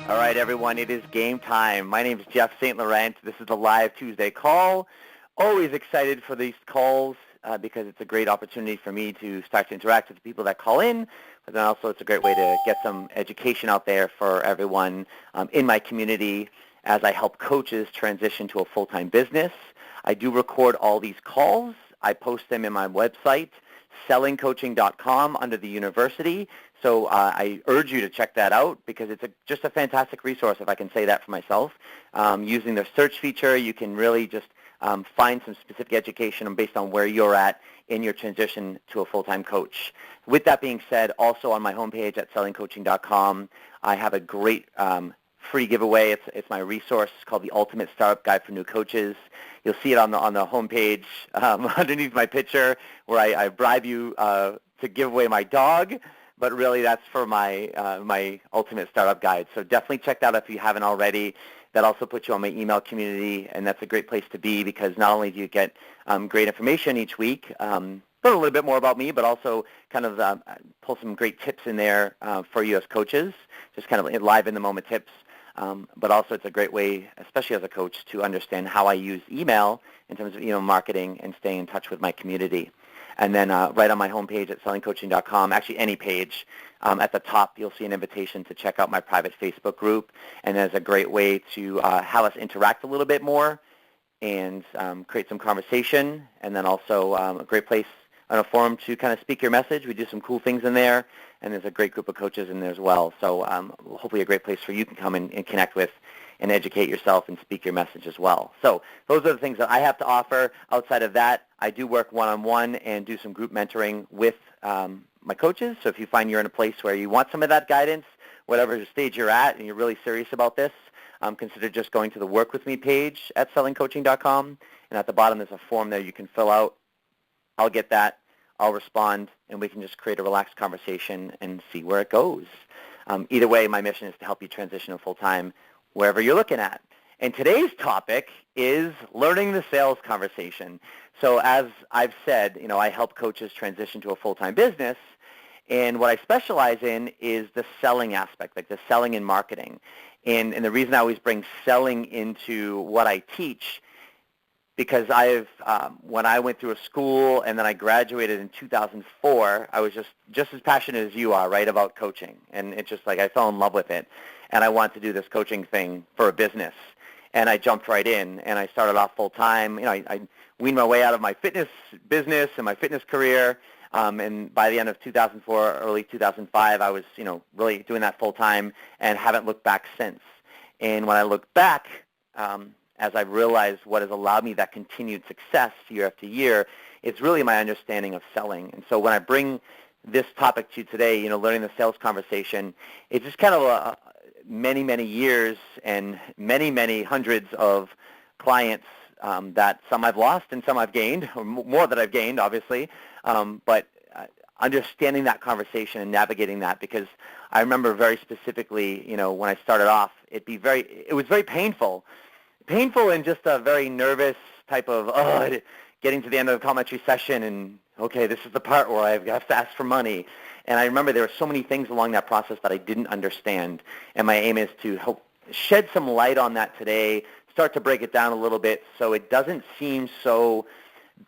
All right, everyone, it is game time. My name is Jeff St Laurent. This is the live Tuesday call. Always excited for these calls because it's a great opportunity for me to start to interact with the people that call in, but then also it's a great way to get some education out there for everyone in my community as I help coaches transition to a full-time business. I do record all these calls. I post them in my website, sellingcoaching.com, under the university. So I urge you to check that out because it's just a fantastic resource, if I can say that for myself. Using the search feature, you can really just find some specific education based on where you're at in your transition to a full-time coach. With that being said, also on my homepage at sellingcoaching.com, I have a great free giveaway. It's my resource called the Ultimate Startup Guide for New Coaches. You'll see it on the homepage underneath my picture, where I bribe you to give away my dog. But really, that's for my my Ultimate Startup Guide. So definitely check that out if you haven't already. That also puts you on my email community, and that's a great place to be because not only do you get great information each week, learn a little bit more about me, but also kind of pull some great tips in there for you as coaches, just kind of live in the moment tips. But also it's a great way, especially as a coach, to understand how I use email in terms of marketing and staying in touch with my community. And then right on my homepage at sellingcoaching.com, actually any page, at the top you'll see an invitation to check out my private Facebook group. And there's a great way to have us interact a little bit more and create some conversation. And then also a great place on a forum to kind of speak your message. We do some cool things in there, and there's a great group of coaches in there as well. So hopefully a great place for you to come and connect with and educate yourself and speak your message as well. So those are the things that I have to offer. Outside of that, I do work one-on-one and do some group mentoring with my coaches. So if you find you're in a place where you want some of that guidance, whatever stage you're at, and you're really serious about this, consider just going to the Work With Me page at sellingcoaching.com. And at the bottom there's a form there you can fill out. I'll get that. I'll respond, and we can just create a relaxed conversation and see where it goes. Either way, my mission is to help you transition to full-time wherever you're looking at. And today's topic is learning the sales conversation. So as I've said, I help coaches transition to a full-time business, and what I specialize in is the selling aspect, like the selling and marketing. And the reason I always bring selling into what I teach, because when I went through a school and then I graduated in 2004, I was just as passionate as you are, right, about coaching. And it's just like I fell in love with it. And I wanted to do this coaching thing for a business. And I jumped right in, and I started off full-time. I weaned my way out of my fitness business and my fitness career. And by the end of 2004, early 2005, I was, really doing that full-time and haven't looked back since. And when I look back, as I've realized what has allowed me that continued success year after year, it's really my understanding of selling. And so when I bring this topic to you today, learning the sales conversation, it's just kind of many, many years and many, many hundreds of clients that some I've lost and some I've gained, or more that I've gained, obviously, but understanding that conversation and navigating that, because I remember very specifically, when I started off, it was very painful and just a very nervous type of, getting to the end of the commentary session and, okay, this is the part where I have to ask for money. And I remember there were so many things along that process that I didn't understand. And my aim is to help shed some light on that today, start to break it down a little bit so it doesn't seem so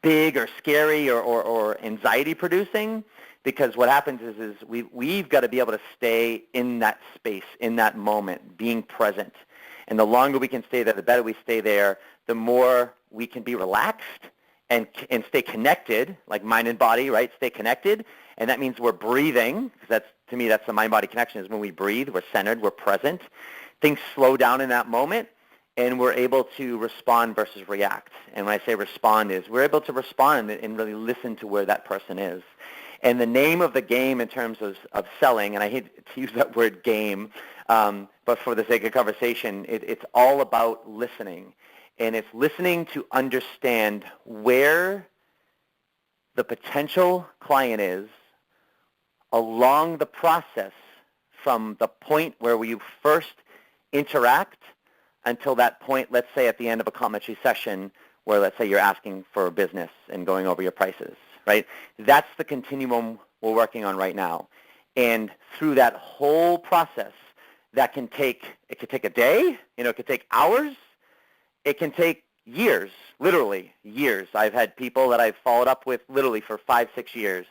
big or scary or anxiety-producing, because what happens is we've got to be able to stay in that space, in that moment, being present. And the longer we can stay there, the better we stay there, the more we can be relaxed and stay connected, like mind and body, right? Stay connected. And that means we're breathing, because to me, that's the mind-body connection, is when we breathe, we're centered, we're present. Things slow down in that moment, and we're able to respond versus react. And when I say respond, we're able to respond and really listen to where that person is. And the name of the game in terms of selling, and I hate to use that word game, but for the sake of conversation, it's all about listening. And it's listening to understand where the potential client is along the process from the point where you first interact until that point, let's say at the end of a commentary session where, let's say, you're asking for a business and going over your prices, right? That's the continuum we're working on right now. And through that whole process, it could take a day, it could take hours, it can take years, literally years. I've had people that I've followed up with literally for 5-6 years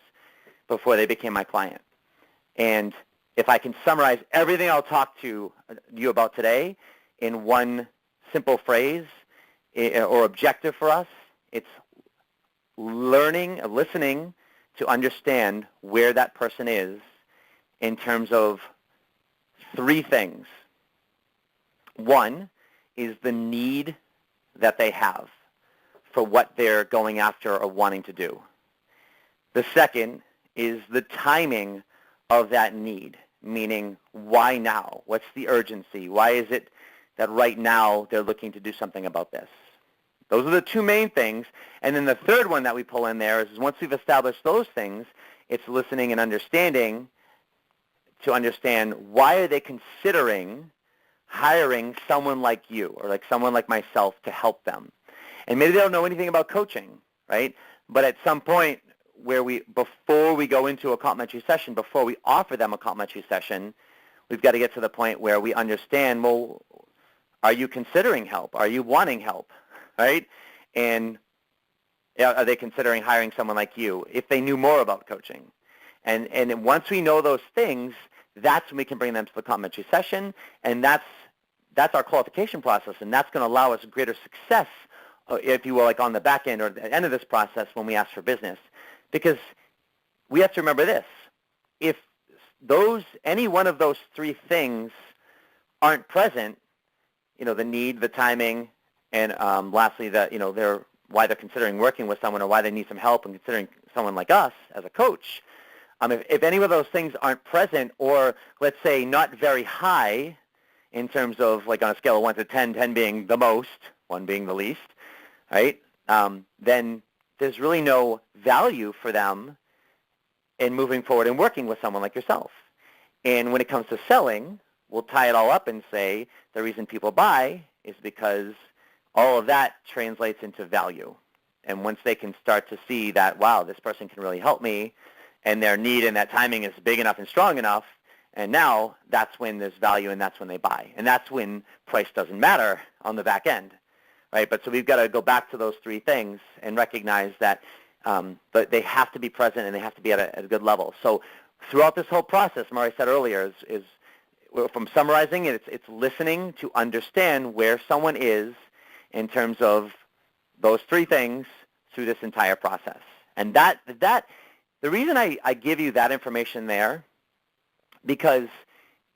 before they became my client. And if I can summarize everything I'll talk to you about today in one simple phrase or objective for us, it's listening to understand where that person is in terms of 3 things. One is the need that they have for what they're going after or wanting to do. The second is the timing of that need, meaning why now? What's the urgency? Why is it that right now they're looking to do something about this? Those are the 2 main things. And then the third one that we pull in there is once we've established those things, it's listening and understanding to understand why are they considering hiring someone like you or like someone like myself to help them. And maybe they don't know anything about coaching, right? But at some point where before we go into a complimentary session, before we offer them a complimentary session, we've got to get to the point where we understand, well, are you considering help? Are you wanting help, right? And are they considering hiring someone like you if they knew more about coaching? And once we know those things, that's when we can bring them to the complimentary session, and that's our qualification process, and that's going to allow us greater success, if you will, like on the back end or at the end of this process when we ask for business. Because we have to remember this. If any one of those 3 things aren't present, the need, the timing, and lastly, why they're considering working with someone or why they need some help and considering someone like us as a coach, if any of those things aren't present or, let's say, not very high in terms of like on a scale of 1 to 10, 10 being the most, 1 being the least, right, then there's really no value for them in moving forward and working with someone like yourself. And when it comes to selling, we'll tie it all up and say the reason people buy is because all of that translates into value. And once they can start to see that, wow, this person can really help me, and their need and that timing is big enough and strong enough, and now that's when there's value and that's when they buy. And that's when price doesn't matter on the back end, right? But so we've got to go back to those 3 things and recognize that but they have to be present and they have to be at a good level. So throughout this whole process, Murray said earlier, is from summarizing it, it's listening to understand where someone is in terms of those 3 things through this entire process. And the reason I give you that information there, because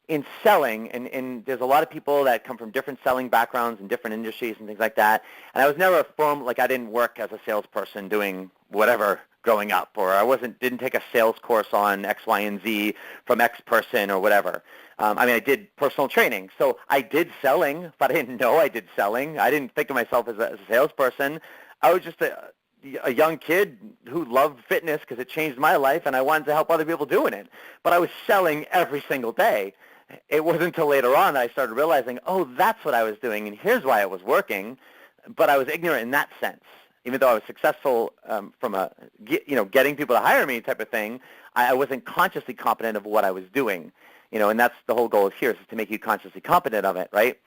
in selling, and there's a lot of people that come from different selling backgrounds and different industries and things like that, and I was never I didn't work as a salesperson doing whatever growing up, or didn't take a sales course on X, Y, and Z from X person or whatever. I did personal training, so I did selling, but I didn't know I did selling. I didn't think of myself as a salesperson. I was just a young kid who loved fitness because it changed my life, and I wanted to help other people doing it. But I was selling every single day. It wasn't until later on that I started realizing, oh, that's what I was doing, and here's why it was working. But I was ignorant in that sense. Even though I was successful from getting people to hire me type of thing, I wasn't consciously competent of what I was doing. And that's the whole goal here, is to make you consciously competent of it, right?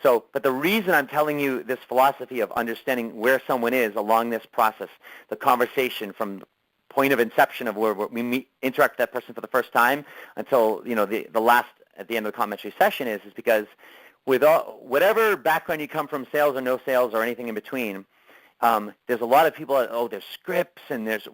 So, but the reason I'm telling you this philosophy of understanding where someone is along this process, the conversation from the point of inception of where we interact with that person for the first time until, the last at the end of the complimentary session is because with whatever background you come from, sales or no sales or anything in between, there's a lot of people, there's scripts and there's,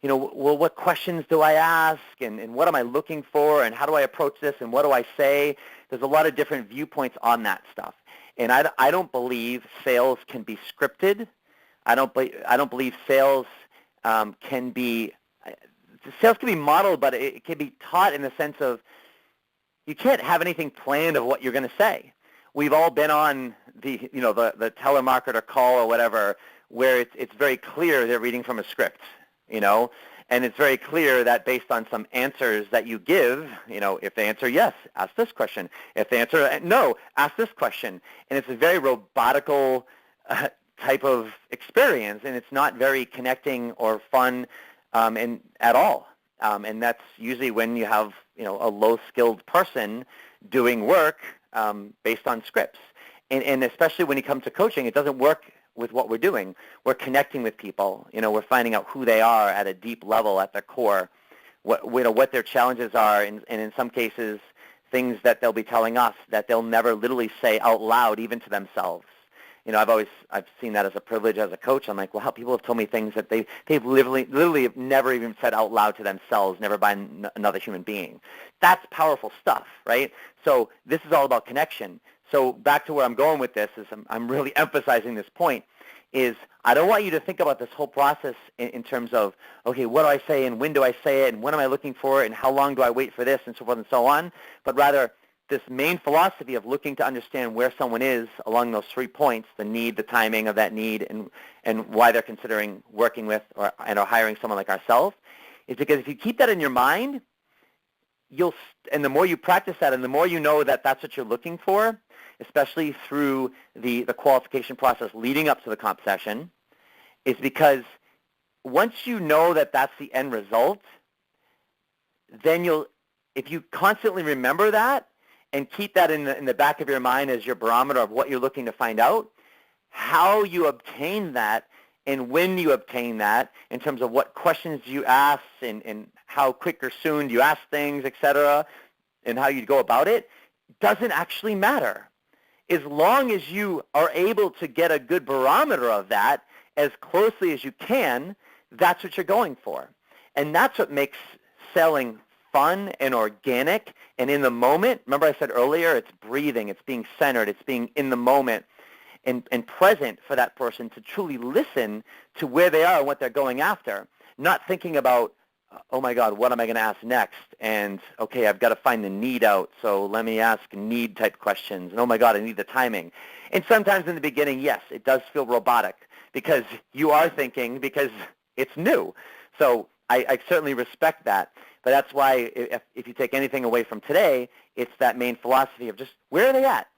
well, what questions do I ask and what am I looking for and how do I approach this and what do I say? There's a lot of different viewpoints on that stuff. And I don't believe sales can be scripted. I don't believe sales can be modeled, but it can be taught in the sense of you can't have anything planned of what you're going to say. We've all been on the telemarketer call or whatever, where it's very clear they're reading from a script, and it's very clear that based on some answers that you give, if they answer yes, ask this question. If they answer no, ask this question. And it's a very robotical type of experience, and it's not very connecting or fun at all. And that's usually when you have, a low-skilled person doing work based on scripts. And especially when it comes to coaching, it doesn't work with what we're doing. We're connecting with people. We're finding out who they are at a deep level, at their core, what their challenges are, and in some cases, things that they'll be telling us that they'll never literally say out loud, even to themselves. I've seen that as a privilege as a coach. I'm like, wow, people have told me things that they've literally have never even said out loud to themselves, never by another human being. That's powerful stuff, right? So this is all about connection. So back to where I'm going with this is I'm really emphasizing this point is I don't want you to think about this whole process in terms of, okay, what do I say and when do I say it and when am I looking for it and how long do I wait for this and so forth and so on, but rather this main philosophy of looking to understand where someone is along those 3 points, the need, the timing of that need, and why they're considering working with or hiring someone like ourselves, is because if you keep that in your mind, and the more you practice that and the more you know that that's what you're looking for, especially through the qualification process leading up to the comp session, is because once you know that that's the end result, then if you constantly remember that, and keep that in the back of your mind as your barometer of what you're looking to find out, how you obtain that and when you obtain that in terms of what questions you ask and how quick or soon you ask things, etc., and how you go about it, doesn't actually matter. As long as you are able to get a good barometer of that as closely as you can, that's what you're going for. And that's what makes selling fun and organic and in the moment. Remember I said earlier, it's breathing, it's being centered, it's being in the moment and present for that person to truly listen to where they are and what they're going after, not thinking about, oh my God, what am I going to ask next? And okay, I've got to find the need out, so let me ask need type questions. And oh my God, I need the timing. And sometimes in the beginning, yes, it does feel robotic because you are thinking because it's new. So I certainly respect that. But that's why if you take anything away from today, it's that main philosophy of just where are they at?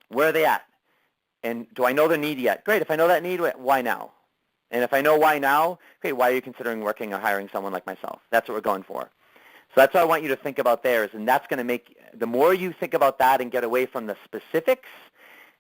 Where are they at? And do I know the need yet? Great. If I know that need, why now? And if I know why now, okay, why are you considering working or hiring someone like myself? That's what we're going for. So that's what I want you to think about there. And that's going to make, the more you think about that and get away from the specifics,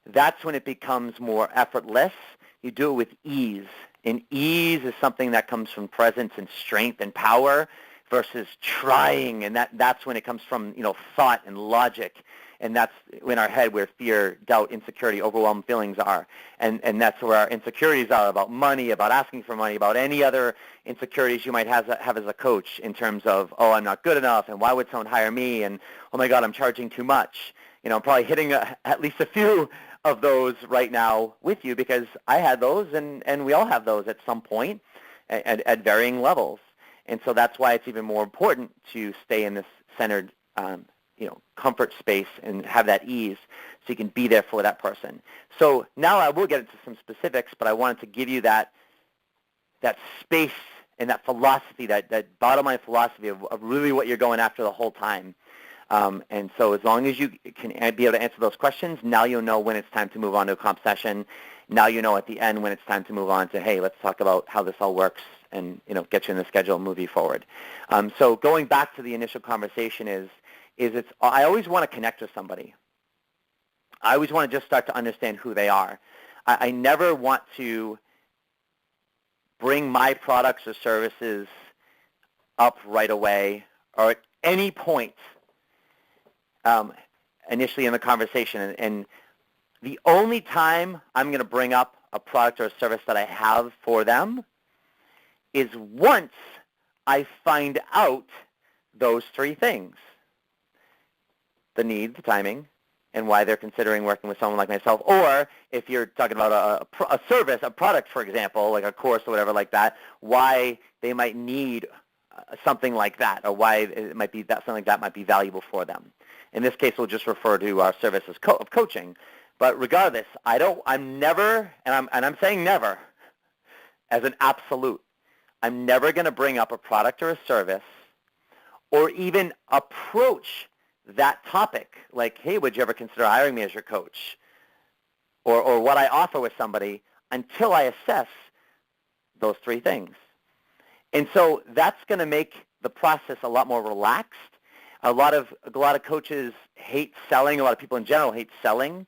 that's when it becomes more effortless. You do it with ease. And ease is something that comes from presence and strength and power versus trying. And that's when it comes from, thought and logic. And that's in our head where fear, doubt, insecurity, overwhelmed feelings are. And that's where our insecurities are about money, about asking for money, about any other insecurities you might have as a coach in terms of, oh, I'm not good enough, and why would someone hire me, and oh my God, I'm charging too much. I'm probably hitting at least a few of those right now with you because I had those, and we all have those at some point at varying levels. And so that's why it's even more important to stay in this centered comfort space and have that ease so you can be there for that person. So now I will get into some specifics, but I wanted to give you that space and that philosophy, that bottom line philosophy of really what you're going after the whole time. And so as long as you can be able to answer those questions, now you'll know when it's time to move on to a comp session. Now you know at the end when it's time to move on to, hey, let's talk about how this all works and get you in the schedule and move you forward. So going back to the initial conversation I always want to connect with somebody. I always want to just start to understand who they are. I never want to bring my products or services up right away or at any point initially in the conversation. And the only time I'm going to bring up a product or a service that I have for them is once I find out those three things: the need, the timing, and why they're considering working with someone like myself. Or if you're talking about a service, a product, for example, like a course or whatever like that, why they might need something like that, or why it might be that something like that might be valuable for them. In this case, we'll just refer to our service as of coaching. But regardless, I'm never, and I'm saying never as an absolute, I'm never going to bring up a product or a service or even approach that topic, like, hey, would you ever consider hiring me as your coach? Or what I offer with somebody until I assess those three things. And so that's going to make the process a lot more relaxed. A lot of coaches hate selling. A lot of people in general hate selling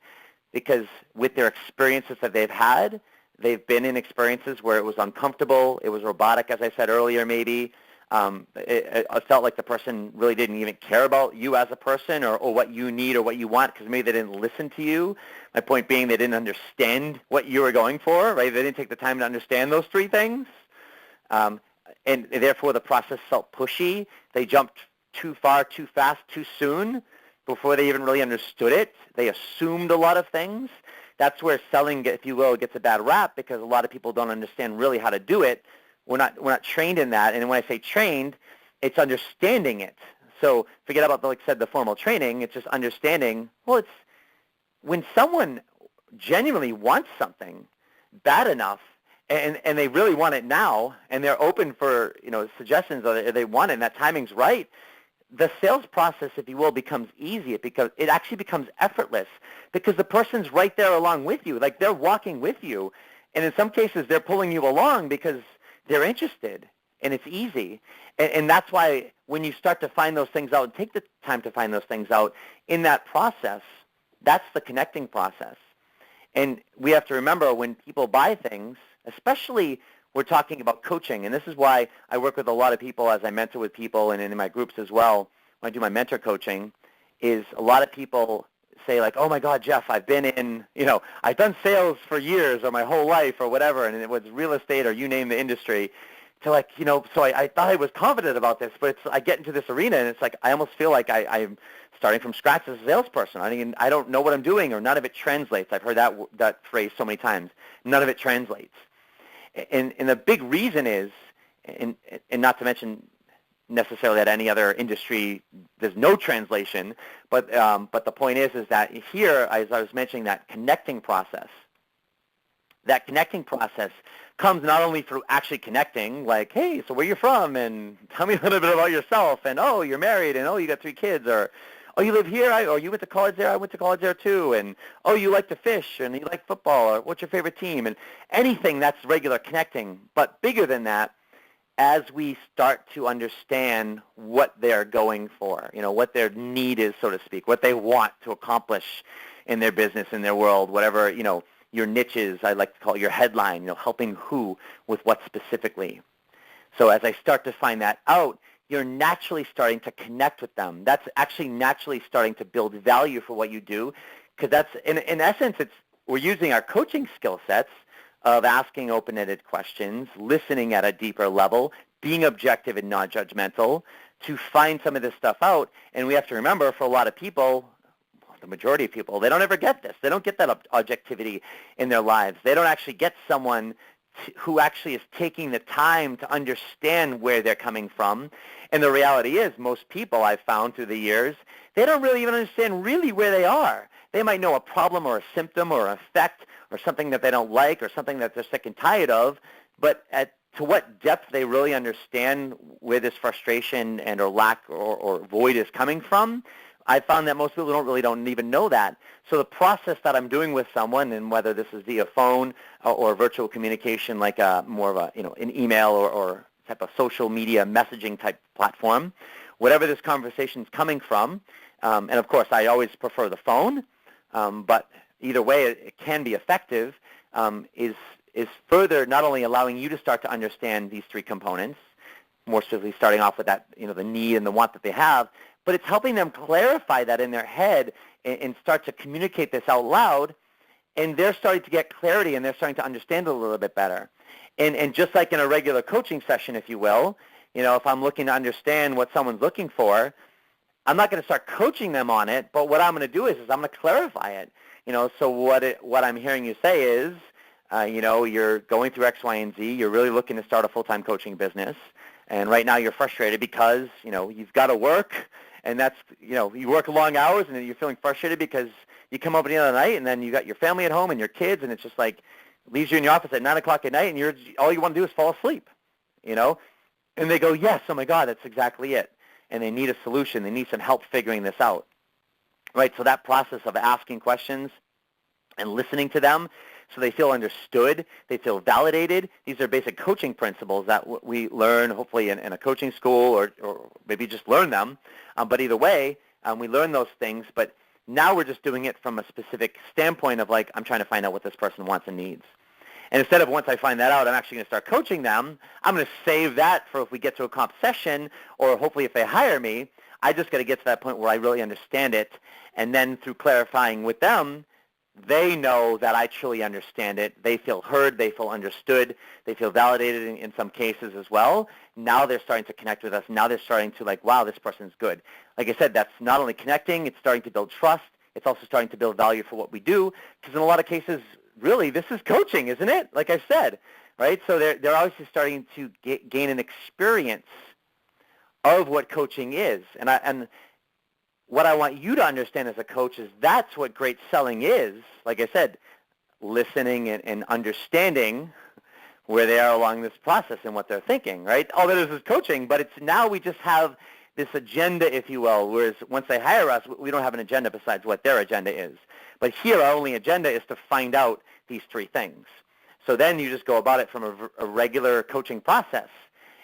because with their experiences that they've had, they've been in experiences where it was uncomfortable, it was robotic, as I said earlier, maybe. It felt like the person really didn't even care about you as a person or what you need or what you want because maybe they didn't listen to you. My point being they didn't understand what you were going for, right? They didn't take the time to understand those three things. And therefore the process felt pushy. They jumped too far, too fast, too soon before they even really understood it. They assumed a lot of things. That's where selling, if you will, gets a bad rap because a lot of people don't understand really how to do it. We're not trained in that. And when I say trained, it's understanding it. So forget about, like I said, the formal training. It's just understanding, well, it's when someone genuinely wants something bad enough and they really want it now and they're open for, suggestions or they want it and that timing's right, the sales process, if you will, becomes easy. It actually becomes effortless because the person's right there along with you. Like they're walking with you. And in some cases, they're pulling you along because they're interested and it's easy. And that's why when you start to find those things out and take the time to find those things out in that process, that's the connecting process. And we have to remember when people buy things, especially we're talking about coaching, and this is why I work with a lot of people as I mentor with people and in my groups as well when I do my mentor coaching, is a lot of people say like, oh my God, Jeff, I've been in, I've done sales for years or my whole life or whatever, and it was real estate or you name the industry. So like, so I thought I was confident about this, but I get into this arena and it's like I almost feel like I'm starting from scratch as a salesperson. I don't know what I'm doing or none of it translates. I've heard that phrase so many times. None of it translates. And the big reason is, and not to mention necessarily that any other industry there's no translation, but the point is that here, as I was mentioning, that connecting process comes not only through actually connecting, like, hey, so where you from, and tell me a little bit about yourself, and oh, you're married, and oh, you got 3 kids, or oh, you live here, or you went to college there, I went to college there too, and oh, you like to fish, and you like football, or what's your favorite team, and anything that's regular connecting. But bigger than that, as we start to understand what they're going for, what their need is, so to speak, what they want to accomplish in their business, in their world, whatever, your niches, I like to call it your headline, helping who with what specifically. So as I start to find that out, you're naturally starting to connect with them. That's actually naturally starting to build value for what you do, because that's, in essence, we're using our coaching skill sets of asking open-ended questions, listening at a deeper level, being objective and non-judgmental to find some of this stuff out. And we have to remember, for a lot of people, the majority of people, they don't ever get this. They don't get that objectivity in their lives. They don't actually get someone who actually is taking the time to understand where they're coming from. And the reality is, most people I've found through the years, they don't really even understand really where they are. They might know a problem or a symptom or an effect or something that they don't like or something that they're sick and tired of, but to what depth they really understand where this frustration and or lack or void is coming from, I found that most people don't even know that. So the process that I'm doing with someone, and whether this is via phone or virtual communication, like more of an email or type of social media messaging type platform, whatever this conversation is coming from, and of course I always prefer the phone, but either way it can be effective, is further not only allowing you to start to understand these 3 components, more specifically starting off with that, the need and the want that they have, but it's helping them clarify that in their head and start to communicate this out loud, and they're starting to get clarity and they're starting to understand it a little bit better. And just like in a regular coaching session, if you will, if I'm looking to understand what someone's looking for, I'm not going to start coaching them on it, but what I'm going to do is I'm going to clarify it. So what I'm hearing you say is, you're going through X, Y, and Z. You're really looking to start a full-time coaching business. And right now you're frustrated because, you've got to work, and that's, you work long hours, and then you're feeling frustrated because you come up at the end of the night, and then you got your family at home and your kids, and it's just like leaves you in your office at 9 o'clock at night, and all you want to do is fall asleep, And they go, yes, oh my God, that's exactly it. And they need a solution. They need some help figuring this out, right? So that process of asking questions and listening to them so they feel understood, they feel validated. These are basic coaching principles that we learn hopefully in a coaching school or maybe just learn them. But either way, we learn those things, but now we're just doing it from a specific standpoint of like, I'm trying to find out what this person wants and needs. And instead of once I find that out, I'm actually going to start coaching them, I'm going to save that for if we get to a comp session or hopefully if they hire me. I just got to get to that point where I really understand it. And then through clarifying with them, they know that I truly understand it. They feel heard. They feel understood. They feel validated in some cases as well. Now they're starting to connect with us. Now they're starting to like, wow, this person's good. Like I said, that's not only connecting, it's starting to build trust. It's also starting to build value for what we do because in a lot of cases, really, this is coaching, isn't it? Like I said, right? So they're obviously starting to gain an experience of what coaching is. And what I want you to understand as a coach is that's what great selling is. Like I said, listening and understanding where they are along this process and what they're thinking, right? All that is coaching, but it's now we just have this agenda, if you will, whereas once they hire us, we don't have an agenda besides what their agenda is. But here, our only agenda is to find out these three things. So then you just go about it from a regular coaching process.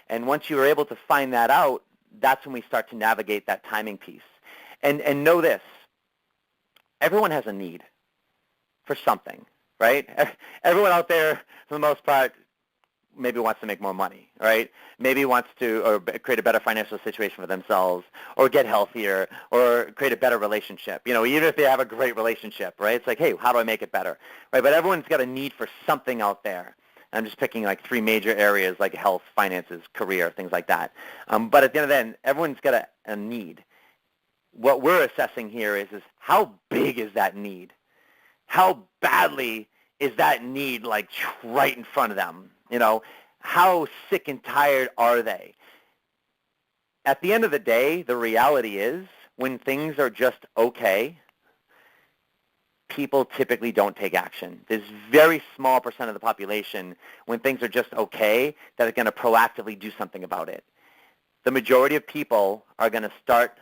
And once you are able to find that out, that's when we start to navigate that timing piece. And know this, everyone has a need for something, right? Everyone out there, for the most part, maybe wants to make more money, right? Maybe wants to or create a better financial situation for themselves or get healthier or create a better relationship. You know, even if they have a great relationship, right? It's like, hey, how do I make it better, right? But everyone's got a need for something out there. I'm just picking like three major areas like health, finances, career, things like that. But at the end of the day, everyone's got a need. What we're assessing here is how big is that need? How badly is that need like right in front of them? You know, how sick and tired are they? At the end of the day, the reality is when things are just okay, people typically don't take action. There's very small percent of the population when things are just okay that are going to proactively do something about it. The majority of people are going to start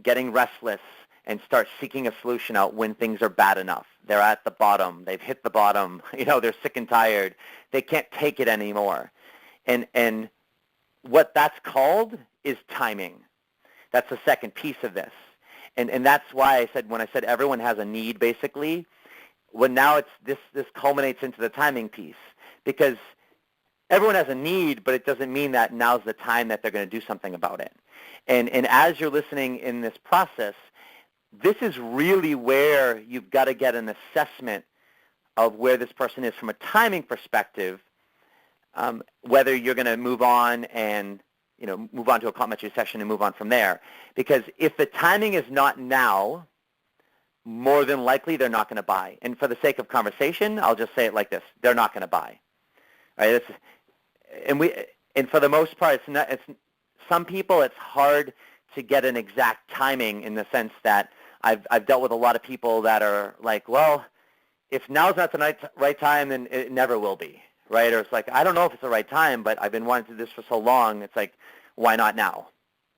getting restless and start seeking a solution out when things are bad enough. They're at the bottom. They've hit the bottom. You know, they're sick and tired. They can't take it anymore. And what that's called is timing. That's the second piece of this. And that's why I said, when I said everyone has a need, basically, well, now it's this culminates into the timing piece. Because everyone has a need, but it doesn't mean that now's the time that they're going to do something about it. And as you're listening in this process, this is really where you've got to get an assessment of where this person is from a timing perspective, whether you're going to move on and move on to a complimentary session and move on from there. Because if the timing is not now, more than likely they're not going to buy. And for the sake of conversation, I'll just say it like this: they're not going to buy. Right? And for the most part, some people it's hard to get an exact timing in the sense that I've dealt with a lot of people that are like, well, if now's not the right time, then it never will be, right? Or it's like, I don't know if it's the right time, but I've been wanting to do this for so long. It's like, why not now,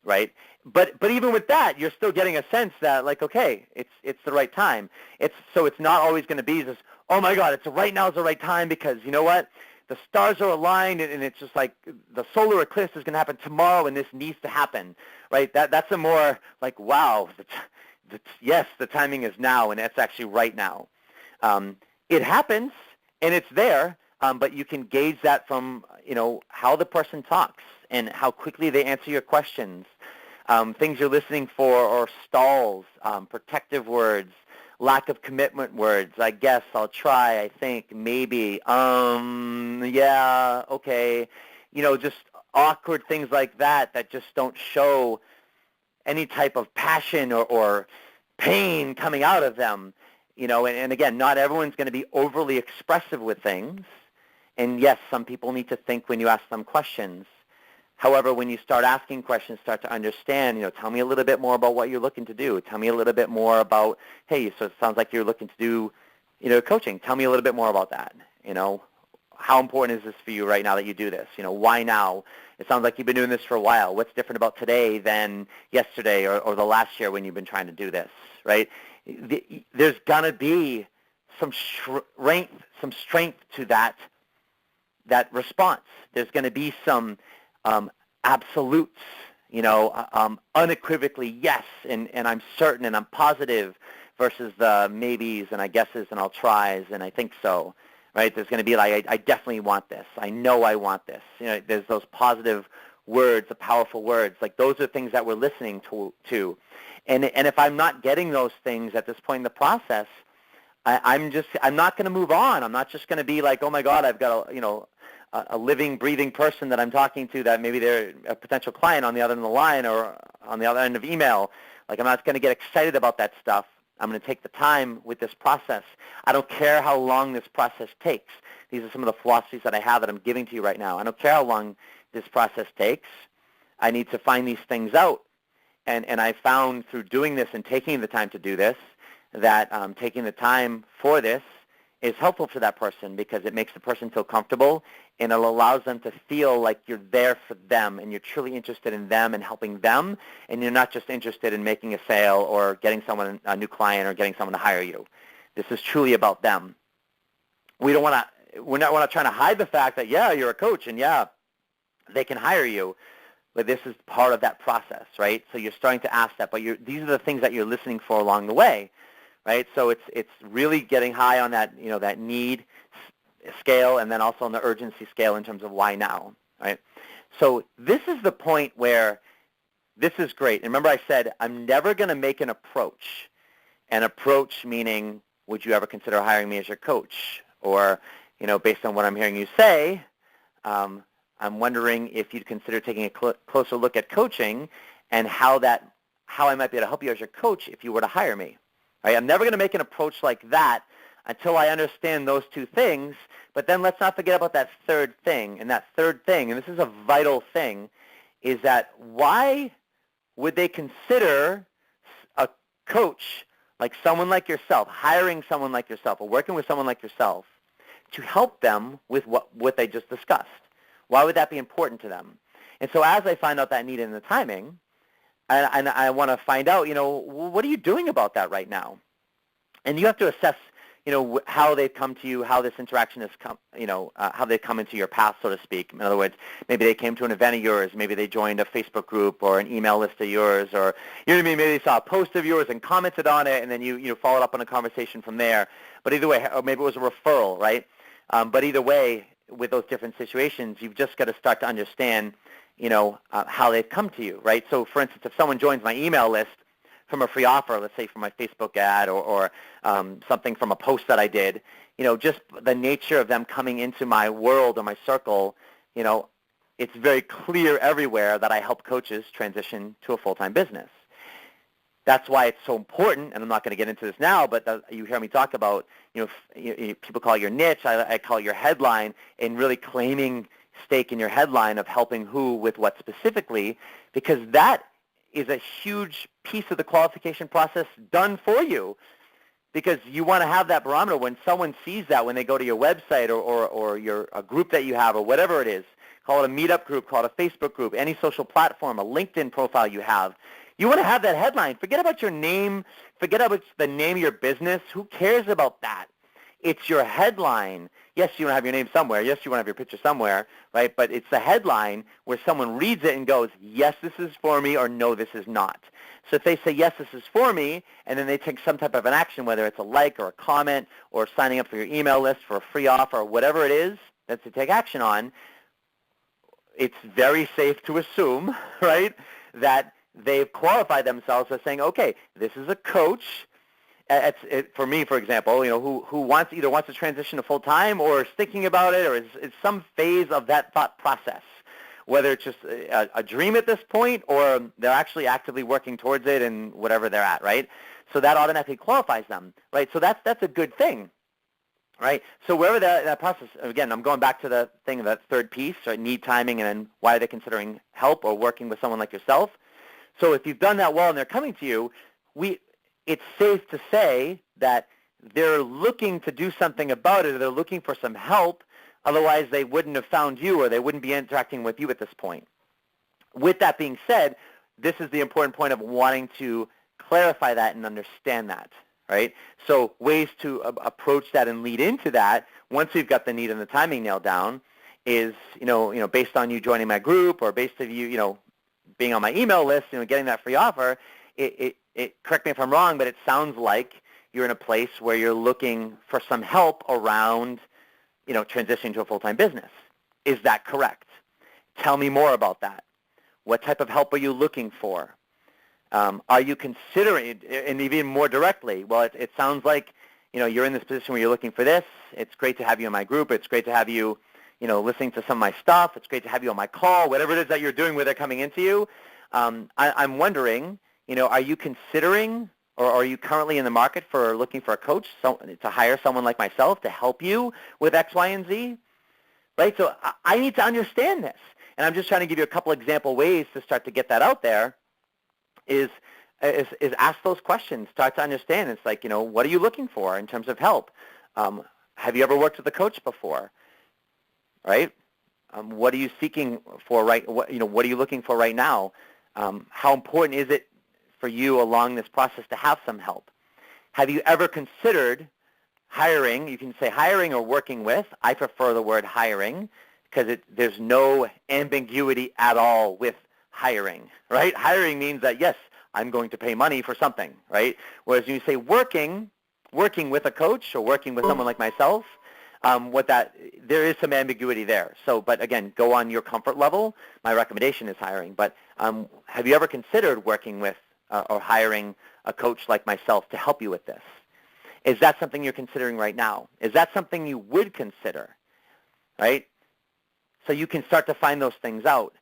right? But even with that, you're still getting a sense that like, okay, it's the right time. So it's not always going to be this, oh my God, right now is the right time because you know what? The stars are aligned, and it's just like the solar eclipse is going to happen tomorrow, and this needs to happen, right? That's a more like, wow, yes, the timing is now, and it's actually right now. It happens, and it's there, but you can gauge that from how the person talks and how quickly they answer your questions, things you're listening for, or stalls, protective words, lack of commitment words, I guess, I'll try, I think, maybe, yeah, okay, just awkward things like that just don't show any type of passion or pain coming out of them, and again, not everyone's going to be overly expressive with things, and yes, some people need to think when you ask them questions. However, when you start asking questions, start to understand, tell me a little bit more about what you're looking to do. Tell me a little bit more about, hey, so it sounds like you're looking to do, coaching. Tell me a little bit more about that. How important is this for you right now that you do this? Why now? It sounds like you've been doing this for a while. What's different about today than yesterday or the last year when you've been trying to do this, right? There's going to be some strength to that response. There's going to be some absolutes, unequivocally yes, and I'm certain and I'm positive, versus the maybes and I guesses and I'll tries and I think so, right? There's going to be like, I definitely want this. I know I want this. There's those positive words, the powerful words. Like those are things that we're listening to. And if I'm not getting those things at this point in the process, I'm not going to move on. I'm not just going to be like, oh my God, I've got a living, breathing person that I'm talking to that maybe they're a potential client on the other end of the line or on the other end of email. Like I'm not going to get excited about that stuff. I'm going to take the time with this process. I don't care how long this process takes. These are some of the philosophies that I have that I'm giving to you right now. I don't care how long this process takes. I need to find these things out. And I found through doing this and taking the time to do this that taking the time for this is helpful for that person because it makes the person feel comfortable and it allows them to feel like you're there for them and you're truly interested in them and helping them, and you're not just interested in making a sale or getting someone a new client or getting someone to hire you. This is truly about them. We're not trying to hide the fact that, yeah, you're a coach and, yeah, they can hire you, but this is part of that process, right? So you're starting to ask that, but these are the things that you're listening for along the way. Right, so it's really getting high on that that need scale, and then also on the urgency scale in terms of why now. Right, so this is the point where this is great. And remember, I said I'm never going to make an approach. An approach meaning, would you ever consider hiring me as your coach? Or based on what I'm hearing you say, I'm wondering if you'd consider taking a closer look at coaching and how I might be able to help you as your coach if you were to hire me. Right? I'm never going to make an approach like that until I understand those two things, but then let's not forget about that third thing. And that third thing, and this is a vital thing, is that why would they consider a coach like someone like yourself, hiring someone like yourself or working with someone like yourself to help them with what they just discussed? Why would that be important to them? And so as I find out that need in the timing, and I want to find out, what are you doing about that right now? And you have to assess, how they've come to you, how this interaction has come, how they've come into your path, so to speak. In other words, maybe they came to an event of yours, maybe they joined a Facebook group or an email list of yours, or maybe they saw a post of yours and commented on it, and then you followed up on a conversation from there. But either way, or maybe it was a referral, right? But either way, with those different situations, you've just got to start to understand how they've come to you, right? So, for instance, if someone joins my email list from a free offer, let's say from my Facebook ad or something from a post that I did, just the nature of them coming into my world or my circle, it's very clear everywhere that I help coaches transition to a full-time business. That's why it's so important, and I'm not going to get into this now, but you hear me talk about, people call it your niche, I call it your headline, and really claiming stake in your headline of helping who with what specifically, because that is a huge piece of the qualification process done for you, because you want to have that barometer when someone sees that when they go to your website or a group that you have or whatever it is. Call it a meetup group, call it a Facebook group, any social platform, a LinkedIn profile you have. You want to have that headline. Forget about your name. Forget about the name of your business. Who cares about that? It's your headline. Yes, you want to have your name somewhere. Yes, you want to have your picture somewhere, right? But it's the headline where someone reads it and goes, yes, this is for me, or no, this is not. So if they say, yes, this is for me, and then they take some type of an action, whether it's a like or a comment or signing up for your email list for a free offer or whatever it is that they take action on, it's very safe to assume, right, that they've qualified themselves as saying, okay, this is a coach. For me, for example, who either wants to transition to full-time or is thinking about it or is some phase of that thought process, whether it's just a dream at this point or they're actually actively working towards it and whatever they're at, right? So that automatically qualifies them, right? So that's a good thing, right? So wherever that process, again, I'm going back to the thing, that third piece, right? Need, timing, and then why are they considering help or working with someone like yourself? So if you've done that well and they're coming to you, it's safe to say that they're looking to do something about it, or they're looking for some help. Otherwise, they wouldn't have found you, or they wouldn't be interacting with you at this point. With that being said, this is the important point of wanting to clarify that and understand that, right? So ways to approach that and lead into that once we've got the need and the timing nailed down is, based on you joining my group or based on you, being on my email list, getting that free offer, it correct me if I'm wrong, but it sounds like you're in a place where you're looking for some help around, transitioning to a full-time business. Is that correct? Tell me more about that. What type of help are you looking for? Are you considering, and even more directly, well, it sounds like, you're in this position where you're looking for this. It's great to have you in my group. It's great to have you, listening to some of my stuff. It's great to have you on my call, whatever it is that you're doing with it coming into you. I'm wondering, are you considering or are you currently in the market for looking for a coach to hire someone like myself to help you with X, Y, and Z? Right? So I need to understand this. And I'm just trying to give you a couple example ways to start to get that out there is ask those questions. Start to understand. It's like, what are you looking for in terms of help? Have you ever worked with a coach before? Right? What are you seeking for what are you looking for right now? How important is it for you along this process to have some help? Have you ever considered hiring? You can say hiring or working with. I prefer the word hiring because there's no ambiguity at all with hiring, right? Hiring means that, yes, I'm going to pay money for something, right? Whereas when you say working with a coach or working with someone like myself, there is some ambiguity there. So, but again, go on your comfort level. My recommendation is hiring. But have you ever considered working with or hiring a coach like myself to help you with this? Is that something you're considering right now? Is that something you would consider, right? So you can start to find those things out.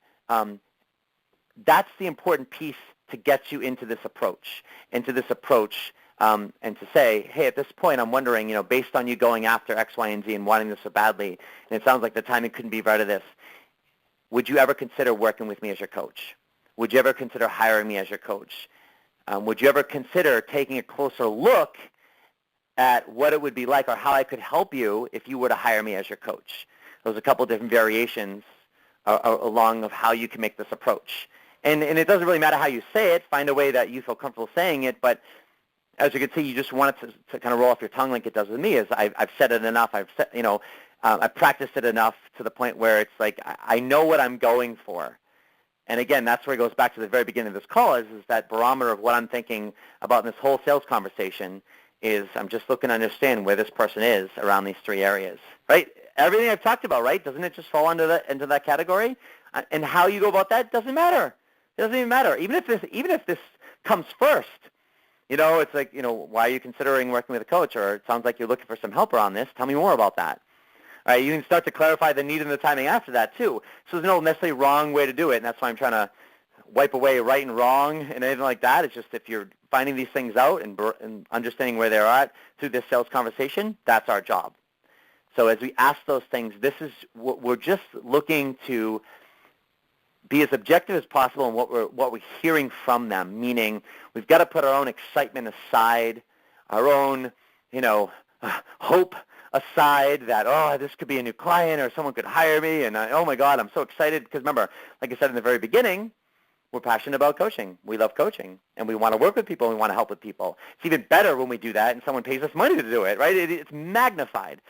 That's the important piece to get you into this approach, and to say, hey, at this point, I'm wondering, based on you going after X, Y, and Z and wanting this so badly, and it sounds like the timing couldn't be right of this, would you ever consider working with me as your coach? Would you ever consider hiring me as your coach? Would you ever consider taking a closer look at what it would be like or how I could help you if you were to hire me as your coach? There's a couple different variations along of how you can make this approach. And it doesn't really matter how you say it. Find a way that you feel comfortable saying it. But as you can see, you just want it to kind of roll off your tongue like it does with me. I've said it enough. I've practiced it enough to the point where it's like I know what I'm going for. And again, that's where it goes back to the very beginning of this call is that barometer of what I'm thinking about in this whole sales conversation is I'm just looking to understand where this person is around these three areas, right? Everything I've talked about, right? Doesn't it just fall into that category? And how you go about that doesn't matter. It doesn't even matter. Even if this comes first, it's like, why are you considering working with a coach? Or it sounds like you're looking for some help around this. Tell me more about that. All right, you can start to clarify the need and the timing after that too. So there's no necessarily wrong way to do it, and that's why I'm trying to wipe away right and wrong and anything like that. It's just if you're finding these things out and understanding where they're at through this sales conversation, that's our job. So as we ask those things, this is what we're just looking to be as objective as possible in what we're hearing from them, meaning we've got to put our own excitement aside, our own, hope aside that, oh, this could be a new client or someone could hire me, and oh my God, I'm so excited because remember, like I said in the very beginning, we're passionate about coaching. We love coaching, and we want to work with people, and we want to help with people. It's even better when we do that and someone pays us money to do it, right? It's magnified.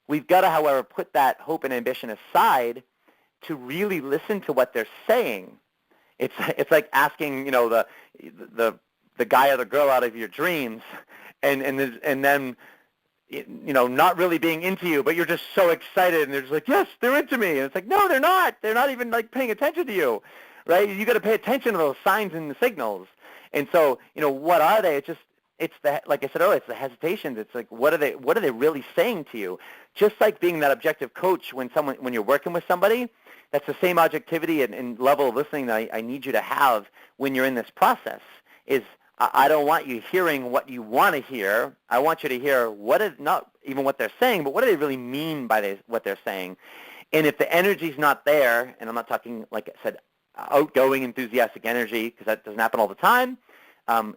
We've got to, however, put that hope and ambition aside to really listen to what they're saying. It's like asking, the guy or the girl out of your dreams, and then not really being into you, but you're just so excited, and they're just like, yes, they're into me, and it's like, no, they're not. They're not even like paying attention to you, right? You got to pay attention to those signs and the signals. And so, what are they? It's the, like I said earlier, it's the hesitations. It's like, what are they really saying to you? Just like being that objective coach when you're working with somebody, that's the same objectivity and level of listening that I need you to have when you're in this process. Is I don't want you hearing what you want to hear. I want you to hear not even what they're saying, but what do they really mean by what they're saying? And if the energy's not there, and I'm not talking, like I said, outgoing, enthusiastic energy, because that doesn't happen all the time.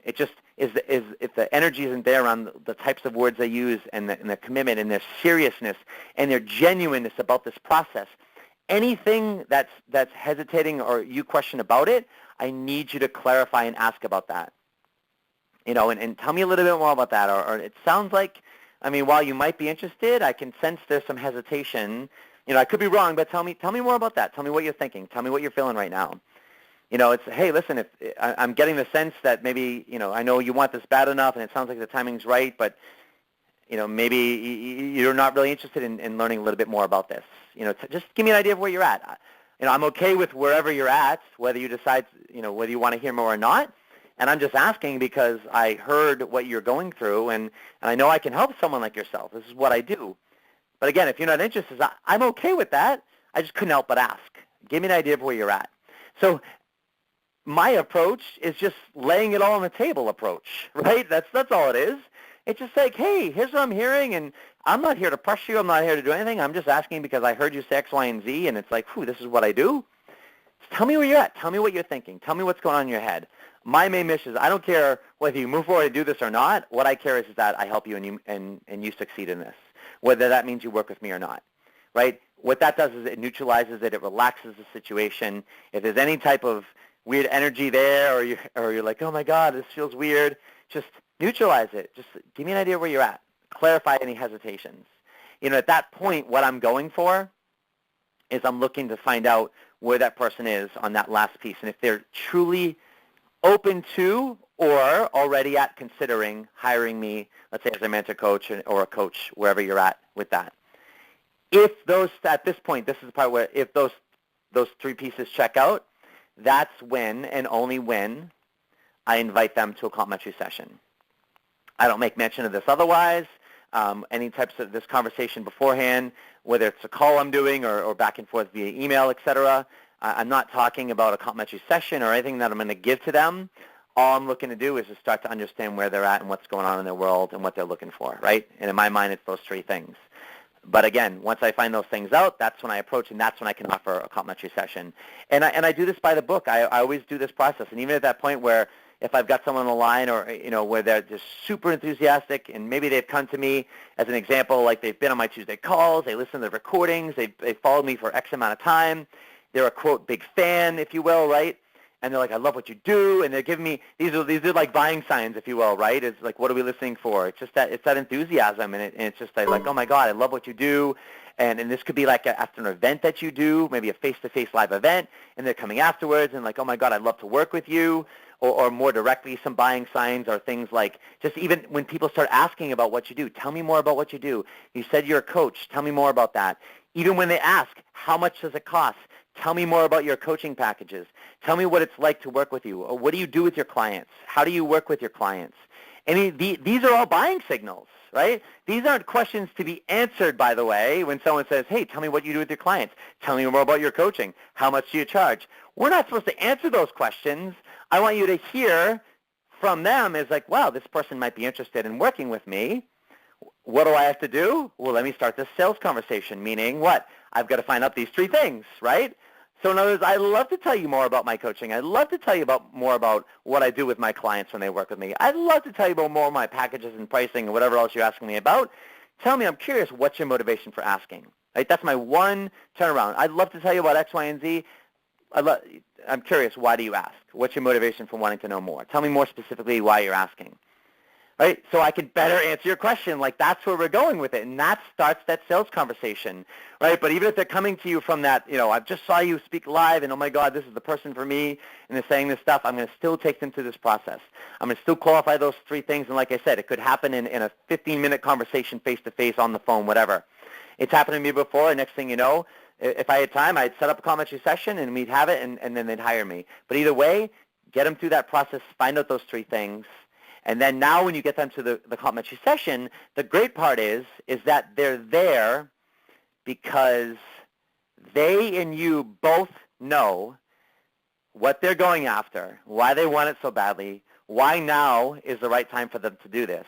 It just is if the energy isn't there around the types of words they use and the commitment and their seriousness and their genuineness about this process, anything that's hesitating or you question about it, I need you to clarify and ask about that. And tell me a little bit more about that. Or it sounds like, while you might be interested, I can sense there's some hesitation. I could be wrong, but tell me more about that. Tell me what you're thinking. Tell me what you're feeling right now. It's, hey, listen, if I'm getting the sense that maybe, I know you want this bad enough and it sounds like the timing's right, but, maybe you're not really interested in learning a little bit more about this. Just give me an idea of where you're at. I'm okay with wherever you're at, whether you decide, whether you want to hear more or not. And I'm just asking because I heard what you're going through, and I know I can help someone like yourself. This is what I do. But again, if you're not interested, I'm okay with that. I just couldn't help but ask. Give me an idea of where you're at. So my approach is just laying it all on the table approach, right? That's all it is. It's just like, hey, here's what I'm hearing, and I'm not here to pressure you. I'm not here to do anything. I'm just asking because I heard you say X, Y, and Z, and it's like, this is what I do. Just tell me where you're at. Tell me what you're thinking. Tell me what's going on in your head. My main mission is I don't care whether you move forward and do this or not. What I care is that I help you and you succeed in this, whether that means you work with me or not, right? What that does is it neutralizes it. It relaxes the situation. If there's any type of weird energy there or you're like, oh, my God, this feels weird, just neutralize it. Just give me an idea where you're at. Clarify any hesitations. At that point, what I'm going for is I'm looking to find out where that person is on that last piece. And if they're truly open to or already at considering hiring me, let's say as a mentor coach or a coach, wherever you're at with that. If those, at this point, this is the part where if those three pieces check out, that's when and only when I invite them to a complimentary session. I don't make mention of this otherwise. Any types of this conversation beforehand, whether it's a call I'm doing or back and forth via email, etc. I'm not talking about a complimentary session or anything that I'm going to give to them. All I'm looking to do is to start to understand where they're at and what's going on in their world and what they're looking for, right? And in my mind, it's those three things. But again, once I find those things out, that's when I approach, and that's when I can offer a complimentary session. And I do this by the book. I always do this process. And even at that point where if I've got someone on the line or, where they're just super enthusiastic and maybe they've come to me as an example, like they've been on my Tuesday calls, they listen to the recordings, they followed me for X amount of time, they're a, quote, big fan, if you will, right? And they're like, I love what you do, and they're giving me, these are like buying signs, if you will, right? It's like, what are we listening for? It's just that, it's that enthusiasm, and it's just like, oh my God, I love what you do, and this could be like after an event that you do, maybe a face-to-face live event, and they're coming afterwards, and like, oh my God, I'd love to work with you, or more directly, some buying signs are things like, just even when people start asking about what you do, tell me more about what you do. You said you're a coach, tell me more about that. Even when they ask, how much does it cost? Tell me more about your coaching packages. Tell me what it's like to work with you. Or what do you do with your clients? How do you work with your clients? These are all buying signals, right? These aren't questions to be answered, by the way, when someone says, hey, tell me what you do with your clients. Tell me more about your coaching. How much do you charge? We're not supposed to answer those questions. I want you to hear from them is like, wow, this person might be interested in working with me. What do I have to do? Well, let me start this sales conversation, meaning what? I've got to find out these three things, right? So in other words, I'd love to tell you more about my coaching. I'd love to tell you more about what I do with my clients when they work with me. I'd love to tell you about more of my packages and pricing and whatever else you're asking me about. Tell me, I'm curious, what's your motivation for asking? Right? That's my one turnaround. I'd love to tell you about X, Y, and Z. I'm curious, why do you ask? What's your motivation for wanting to know more? Tell me more specifically why you're asking. Right? So I can better answer your question. Like, that's where we're going with it. And that starts that sales conversation. Right? But even if they're coming to you from that, I just saw you speak live, and oh my God, this is the person for me, and they're saying this stuff, I'm going to still take them through this process. I'm going to still qualify those three things. And like I said, it could happen in a 15-minute conversation face-to-face on the phone, whatever. It's happened to me before, and next thing you know, if I had time, I'd set up a complimentary session, and we'd have it, and then they'd hire me. But either way, get them through that process, find out those three things. And then now when you get them to the complimentary session, the great part is that they're there because they and you both know what they're going after, why they want it so badly, why now is the right time for them to do this.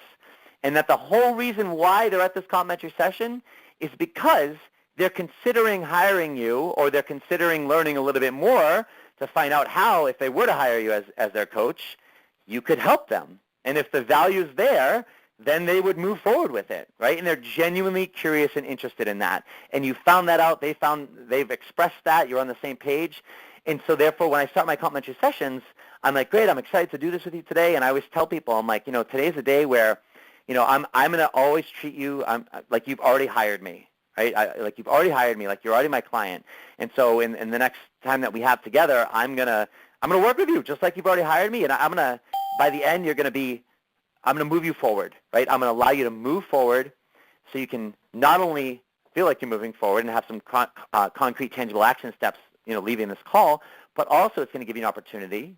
And that the whole reason why they're at this complimentary session is because they're considering hiring you, or they're considering learning a little bit more to find out how, if they were to hire you as their coach, you could help them. And if the value's there, then they would move forward with it, right? And they're genuinely curious and interested in that. And you found that out. They've expressed that. You're on the same page. And so therefore, when I start my complimentary sessions, I'm like, great, I'm excited to do this with you today. And I always tell people, I'm like, today's a day where, I'm going to always treat you like you've already hired me, right? Like you've already hired me, like you're already my client. And so in the next time that we have together, I'm going to work with you just like you've already hired me. And I'm going to, by the end, I'm going to move you forward, right? I'm going to allow you to move forward so you can not only feel like you're moving forward and have some concrete, tangible action steps, leaving this call, but also it's going to give you an opportunity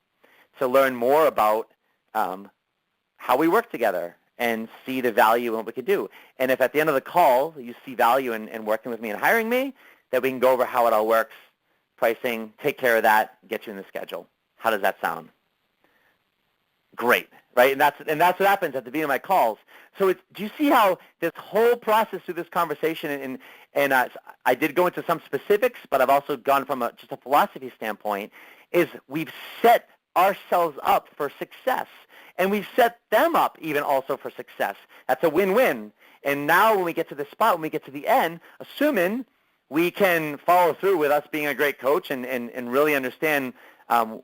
to learn more about how we work together and see the value in what we could do. And if at the end of the call you see value in working with me and hiring me, that we can go over how it all works, pricing, take care of that, get you in the schedule. How does that sound? Great, right? And that's what happens at the beginning of my calls. So do you see how this whole process through this conversation, and I did go into some specifics, but I've also gone from just a philosophy standpoint, is we've set ourselves up for success. And we've set them up even also for success. That's a win-win. And now when we get to the spot, when we get to the end, assuming we can follow through with us being a great coach and really understand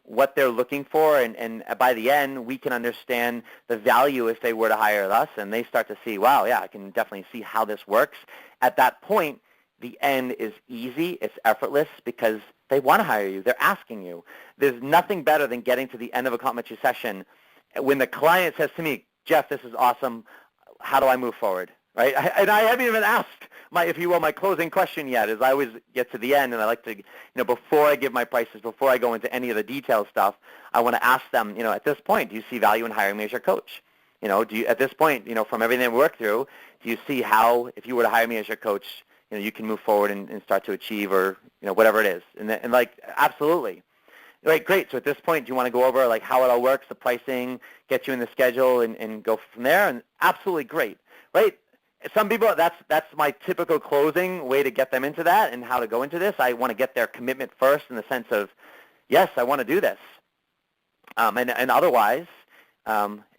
what they're looking for, and by the end, we can understand the value if they were to hire us, and they start to see, wow, yeah, I can definitely see how this works. At that point, the end is easy, it's effortless, because they want to hire you. They're asking you. There's nothing better than getting to the end of a complimentary session when the client says to me, Jeff, this is awesome. How do I move forward? Right? And I haven't even asked my closing question yet. Is I always get to the end, and I like to, before I give my prices, before I go into any of the detailed stuff, I want to ask them, at this point, do you see value in hiring me as your coach? Do you, at this point, from everything we work through, do you see how, if you were to hire me as your coach, you can move forward and start to achieve, or whatever it is, and absolutely. Right, great. So at this point, do you want to go over how it all works, the pricing, get you in the schedule, and go from there? And absolutely great, right? Some people, that's my typical closing way to get them into that and how to go into this. I want to get their commitment first in the sense of, yes, I want to do this. And otherwise,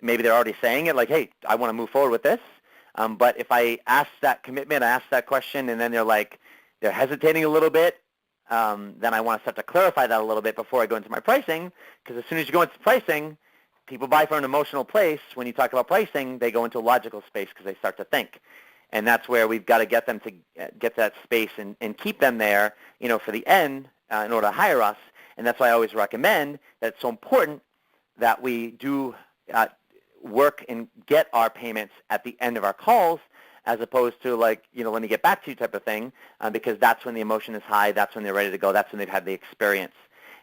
maybe they're already saying it, like, hey, I want to move forward with this. But if I ask that commitment, I ask that question, and then they're hesitating a little bit, then I want to start to clarify that a little bit before I go into my pricing, because as soon as you go into pricing, people buy from an emotional place. When you talk about pricing, they go into a logical space because they start to think. And that's where we've got to get them to get to that space and keep them there, for the end in order to hire us. And that's why I always recommend that it's so important that we do work and get our payments at the end of our calls, as opposed to let me get back to you type of thing, because that's when the emotion is high, that's when they're ready to go, that's when they've had the experience.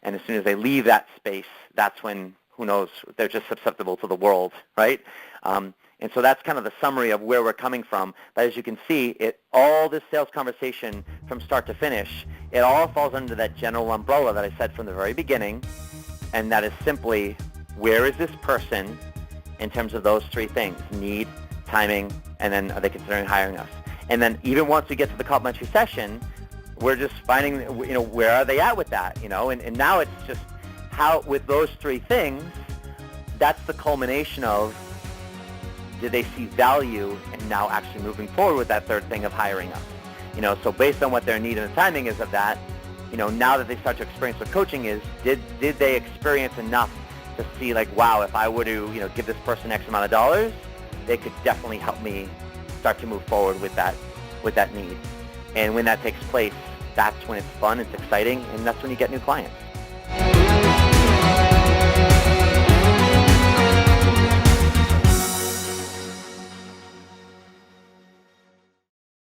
And as soon as they leave that space, that's when, who knows, they're just susceptible to the world, right? And so that's kind of the summary of where we're coming from. But as you can see, all this sales conversation from start to finish, it all falls under that general umbrella that I said from the very beginning, and that is simply, where is this person in terms of those three things: need, timing, and then are they considering hiring us? And then even once we get to the complimentary session, we're just finding, where are they at with that, and now it's just how, with those three things, that's the culmination of, did they see value and now actually moving forward with that third thing of hiring us? So based on what their need and the timing is of that, now that they start to experience what coaching is, did they experience enough to see wow, if I were to, give this person X amount of dollars, they could definitely help me start to move forward with that need. And when that takes place, that's when it's fun, it's exciting, and that's when you get new clients.